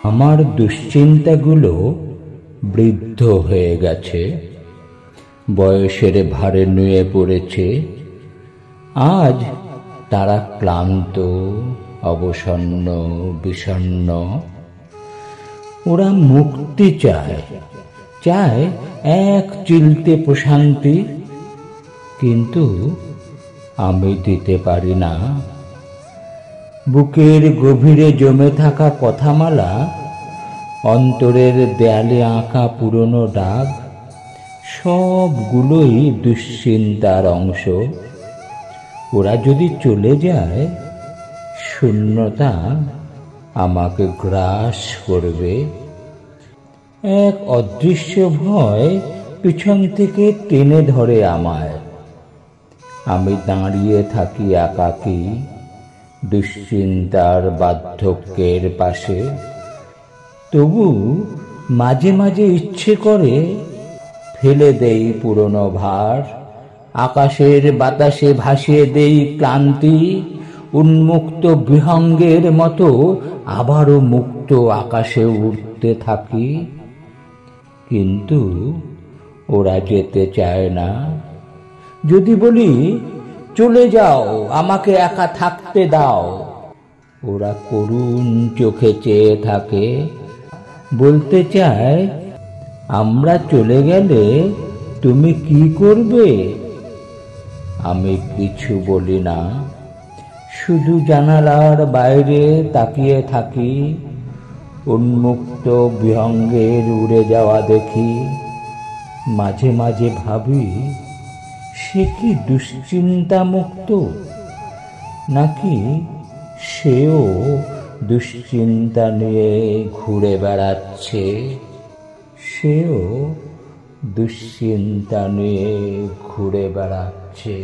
আমার দুশ্চিন্তাগুলো বৃদ্ধ হয়ে গেছে, বয়সের ভারে নুয়ে পড়েছে। আজ তারা ক্লান্ত, অবসন্ন, বিষণ্ণ। ওরা মুক্তি চায়, চায় এক চিলতে প্রশান্তি, কিন্তু আমি দিতে পারি না। বুকের গভীরে জমে থাকা কথামালা, অন্তরের দেয়ালে আঁকা পুরনো দাগ, সবগুলোই দুশ্চিন্তার অংশ। ওরা যদি চলে যায়, শূন্যতা আমাকে গ্রাস করবে। এক অদৃশ্য ভয় পিছন থেকে টেনে ধরে আমায়। আমি দাঁড়িয়ে থাকি একাকী, দুশ্চিন্তার বার্ধক্যের পাশে। তবু মাঝে মাঝে ইচ্ছে করে ফেলে দেই পুরনো ভার, আকাশের বাতাসে ভাসিয়ে দেই ক্লান্তি। উন্মুক্ত বিহঙ্গের মতো আবারও মুক্ত আকাশে উড়তে থাকি। কিন্তু ওরা যেতে চায় না। যদি বলি চলে যাও, আমাকে একা থাকতে দাও, ওরা করুণ চোখে চেয়ে থাকে। বলতে চায়, আমরা চলে গেলে তুমি কি করবে? আমি কিছু বলি না, শুধু জানালার বাইরে তাকিয়ে থাকি। উন্মুক্ত বিহঙ্গের উড়ে যাওয়া দেখি। মাঝে মাঝে ভাবি, সে কি দুশ্চিন্তা মুক্ত, নাকি সেও দুশ্চিন্তা নিয়ে ঘুরে বেড়াচ্ছে? সেও দুশ্চিন্তা নিয়ে ঘুরে বেড়াচ্ছে।